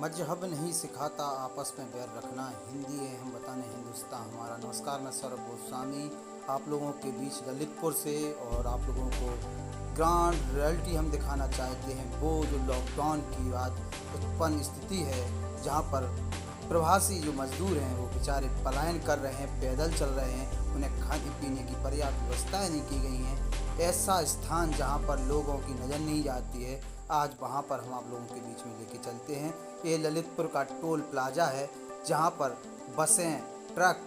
मजहब नहीं सिखाता आपस में बैर रखना, हिंदी है हम बताने हिंदुस्तान हमारा। नमस्कार, मैं सौरभ गोस्वामी आप लोगों के बीच ललितपुर से। और आप लोगों को ग्रांड रियलिटी हम दिखाना चाहते हैं, वो जो लॉकडाउन की बाद उत्पन्न स्थिति है, जहां पर प्रवासी जो मजदूर हैं वो बेचारे पलायन कर रहे हैं, पैदल चल रहे हैं, उन्हें खाने पीने की पर्याप्त व्यवस्थाएं नहीं की गई हैं। ऐसा स्थान जहां पर लोगों की नज़र नहीं जाती है, आज वहां पर हम आप लोगों के बीच में लेके चलते हैं। ये ललितपुर का टोल प्लाजा है, जहां पर बसें, ट्रक,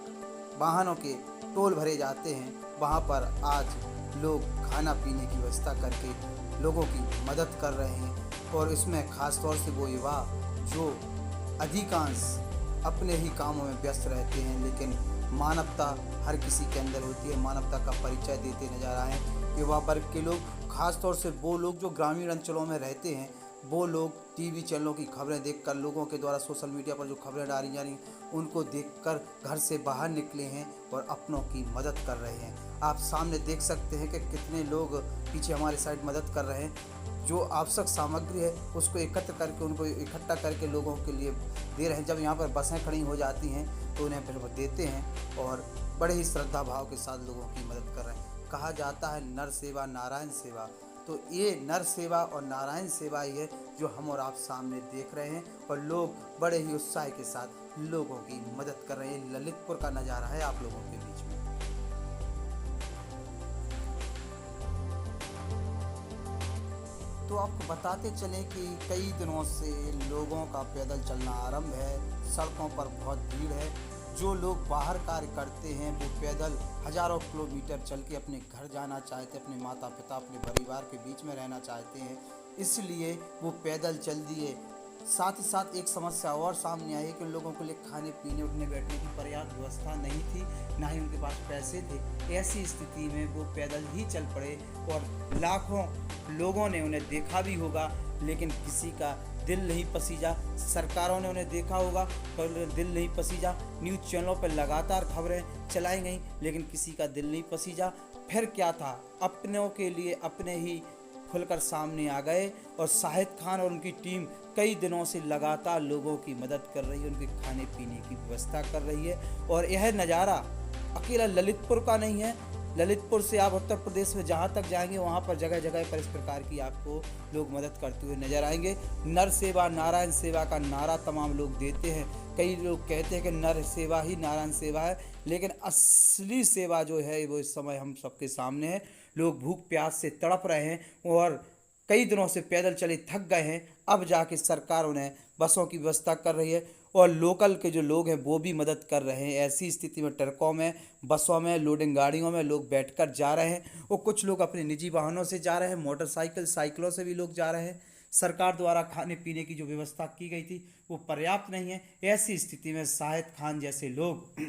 वाहनों के टोल भरे जाते हैं। वहां पर आज लोग खाना पीने की व्यवस्था करके लोगों की मदद कर रहे हैं। और इसमें ख़ास तौर से वो युवा जो अधिकांश अपने ही कामों में व्यस्त रहते हैं, लेकिन मानवता हर किसी के अंदर होती है, मानवता का परिचय देते नजर आए युवा वर्ग के लोग। खास तौर से वो लोग जो ग्रामीण अंचलों में रहते हैं, वो लोग टीवी चैनलों की खबरें देखकर, लोगों के द्वारा सोशल मीडिया पर जो खबरें डाली जा रही उनको देखकर घर से बाहर निकले हैं और अपनों की मदद कर रहे हैं। आप सामने देख सकते हैं कि कितने लोग पीछे हमारे साइड मदद कर रहे हैं। जो आवश्यक सामग्री है उसको एकत्र करके, उनको इकट्ठा करके लोगों के लिए दे रहे हैं। जब यहाँ पर बसें खड़ी हो जाती हैं तो उन्हें फिर वो देते हैं और बड़े ही श्रद्धा भाव के साथ लोगों की मदद कर रहे हैं। कहा जाता है नर सेवा नारायण सेवा, तो ये नर सेवा और नारायण सेवा ही है जो हम और आप सामने देख रहे हैं। और लोग बड़े ही उत्साह के साथ लोगों की मदद कर रहे हैं। ललितपुर का नज़ारा है आप लोगों के बीच में। तो आपको बताते चलें कि कई दिनों से लोगों का पैदल चलना आरंभ है। सड़कों पर बहुत भीड़ है। जो लोग बाहर कार्य करते हैं वो पैदल हजारों किलोमीटर चल के अपने घर जाना चाहते, अपने माता पिता, अपने परिवार के बीच में रहना चाहते हैं, इसलिए वो पैदल चल दिए। साथ ही साथ एक समस्या और सामने आई कि लोगों के लिए खाने पीने, उठने बैठने की पर्याप्त व्यवस्था नहीं थी, ना ही उनके पास पैसे थे। ऐसी स्थिति में वो पैदल ही चल पड़े और लाखों लोगों ने उन्हें देखा भी होगा, लेकिन किसी का दिल नहीं पसीजा। सरकारों ने उन्हें देखा होगा पर दिल नहीं पसीजा। न्यूज़ चैनलों पर लगातार खबरें चलाई गईं, लेकिन किसी का दिल नहीं पसीजा। फिर क्या था, अपनों के लिए अपने ही खुलकर सामने आ गए और शाहिद खान और उनकी टीम कई दिनों से लगातार लोगों की मदद कर रही है, उनके खाने पीने की व्यवस्था कर रही है। और यह नज़ारा अकेला ललितपुर का नहीं है। ललितपुर से आप उत्तर प्रदेश में जहाँ तक जाएंगे वहाँ पर जगह जगह पर इस प्रकार की आपको लोग मदद करते हुए नजर आएंगे। नर सेवा नारायण सेवा का नारा तमाम लोग देते हैं। कई लोग कहते हैं कि नर सेवा ही नारायण सेवा है, लेकिन असली सेवा जो है वो इस समय हम सबके सामने है। लोग भूख प्यास से तड़प रहे हैं और कई दिनों से पैदल चले थक गए हैं। अब जाके सरकार उन्हें बसों की व्यवस्था कर रही है और लोकल के जो लोग हैं वो भी मदद कर रहे हैं। ऐसी स्थिति में ट्रकों में, बसों में, लोडिंग गाड़ियों में लोग बैठकर जा रहे हैं और कुछ लोग अपने निजी वाहनों से जा रहे हैं, मोटरसाइकिल, साइकिलों से भी लोग जा रहे हैं। सरकार द्वारा खाने पीने की जो व्यवस्था की गई थी वो पर्याप्त नहीं है। ऐसी स्थिति में शाहिद खान जैसे लोग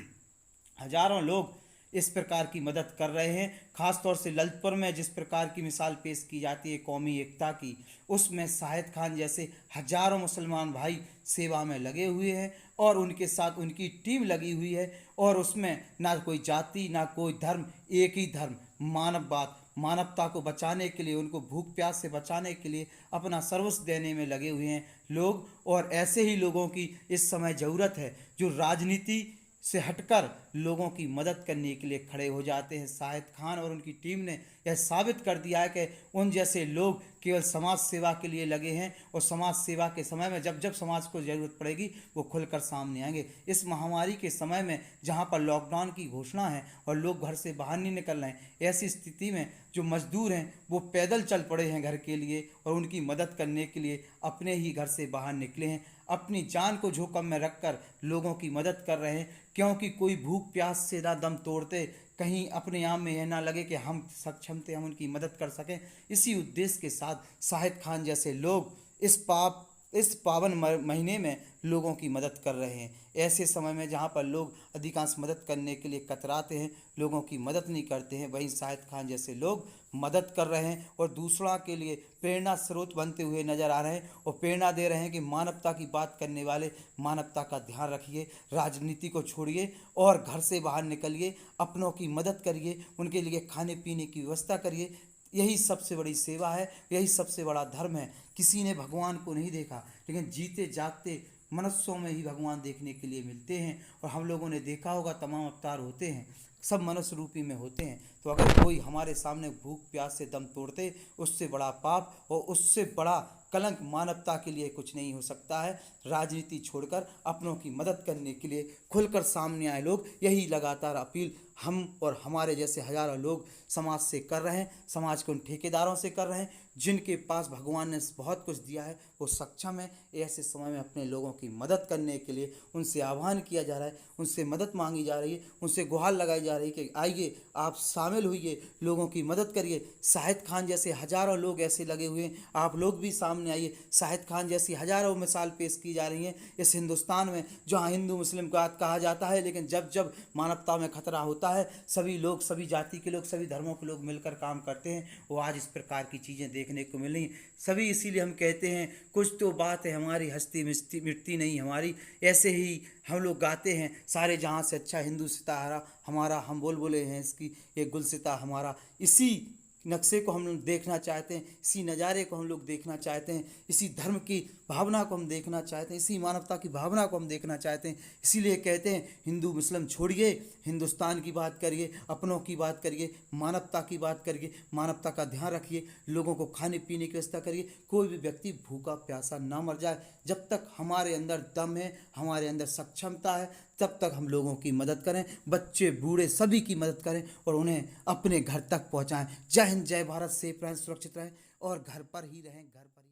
हजारों लोग इस प्रकार की मदद कर रहे हैं। खास तौर से ललितपुर में जिस प्रकार की मिसाल पेश की जाती है कौमी एकता की, उसमें शाहिद खान जैसे हजारों मुसलमान भाई सेवा में लगे हुए हैं और उनके साथ उनकी टीम लगी हुई है। और उसमें ना कोई जाति, ना कोई धर्म, एक ही धर्म, मानववाद, मानवता को बचाने के लिए, उनको भूख प्यास से बचाने के लिए अपना सर्वस्व देने में लगे हुए हैं लोग। और ऐसे ही लोगों की इस समय ज़रूरत है जो राजनीति से हटकर लोगों की मदद करने के लिए खड़े हो जाते हैं। शाहिद खान और उनकी टीम ने यह साबित कर दिया है कि उन जैसे लोग केवल समाज सेवा के लिए लगे हैं और समाज सेवा के समय में जब जब समाज को ज़रूरत पड़ेगी वो खुलकर सामने आएंगे। इस महामारी के समय में जहां पर लॉकडाउन की घोषणा है और लोग घर से बाहर नहीं निकल रहे हैं, ऐसी स्थिति में जो मजदूर हैं वो पैदल चल पड़े हैं घर के लिए और उनकी मदद करने के लिए अपने ही घर से बाहर निकले हैं। अपनी जान को जोखिम में रखकर लोगों की मदद कर रहे हैं, क्योंकि कोई भूख प्यास से ना दम तोड़ते, कहीं अपने आप में यह ना लगे कि हम सक्षम थे, हम उनकी मदद कर सकें। इसी उद्देश्य के साथ शाहिद खान जैसे लोग इस पावन महीने में लोगों की मदद कर रहे हैं। ऐसे समय में जहाँ पर लोग अधिकांश मदद करने के लिए कतराते हैं, लोगों की मदद नहीं करते हैं, वहीं शाहिद खान जैसे लोग मदद कर रहे हैं और दूसरों के लिए प्रेरणा स्रोत बनते हुए नजर आ रहे हैं और प्रेरणा दे रहे हैं कि मानवता की बात करने वाले मानवता का ध्यान रखिए, राजनीति को छोड़िए और घर से बाहर निकलिए, अपनों की मदद करिए, उनके लिए खाने पीने की व्यवस्था करिए। यही सबसे बड़ी सेवा है, यही सबसे बड़ा धर्म है। किसी ने भगवान को नहीं देखा, लेकिन जीते जागते मनुष्यों में ही भगवान देखने के लिए मिलते हैं। और हम लोगों ने देखा होगा तमाम अवतार होते हैं, सब मनुष्य रूपी में होते हैं। तो अगर कोई हमारे सामने भूख प्यास से दम तोड़ते, उससे बड़ा पाप और उससे बड़ा कलंक मानवता के लिए कुछ नहीं हो सकता है। राजनीति छोड़कर अपनों की मदद करने के लिए खुलकर सामने आए लोग, यही लगातार अपील हम और हमारे जैसे हजारों लोग समाज से कर रहे हैं, समाज के उन ठेकेदारों से कर रहे हैं जिनके पास भगवान ने बहुत कुछ दिया है, वो सक्षम है ऐसे समय में अपने लोगों की मदद करने के लिए। उनसे आह्वान किया जा रहा है, उनसे मदद मांगी जा रही है, उनसे गुहार लगाई जा रही है कि आइए आप शामिल होइए, लोगों की मदद करिए। शाहिद खान जैसे हजारों लोग ऐसे लगे हुए हैं, आप लोग भी सामने आइए। शाहिद खान जैसी हजारों मिसाल पेश की जा रही हैं इस हिंदुस्तान में, जहाँ हिंदू मुस्लिम का कहा जाता है, लेकिन जब जब मानवता में खतरा होता है सभी लोग, सभी जाति के लोग, सभी धर्मों के लोग मिलकर काम करते हैं। वो आज इस प्रकार की चीज़ें देखने को मिल रही सभी। इसीलिए हम कहते हैं कुछ तो बात है हमारी, हस्ती मिटती नहीं हमारी। ऐसे ही हम लोग गाते हैं, सारे जहाँ से अच्छा हिंदू सितारा हमारा, हम बोले हैं इसकी ये गुलसिता हमारा। इसी नक्शे को हम लोग देखना चाहते हैं, इसी नज़ारे को हम लोग देखना चाहते हैं, इसी धर्म की भावना को हम देखना चाहते हैं, इसी मानवता की भावना को हम देखना चाहते हैं। इसीलिए कहते हैं हिंदू मुस्लिम छोड़िए, हिंदुस्तान की बात करिए, अपनों की बात करिए, मानवता की बात करिए, मानवता का ध्यान रखिए, लोगों को खाने पीने की व्यवस्था करिए। कोई भी व्यक्ति भूखा प्यासा ना मर जाए। जब तक हमारे अंदर दम है, हमारे अंदर सक्षमता है, तब तक हम लोगों की मदद करें, बच्चे बूढ़े सभी की मदद करें और उन्हें अपने घर तक पहुंचाएं। जय हिंद, जय भारत, सेफ रहें, सुरक्षित रहें और घर पर ही रहें, घर पर।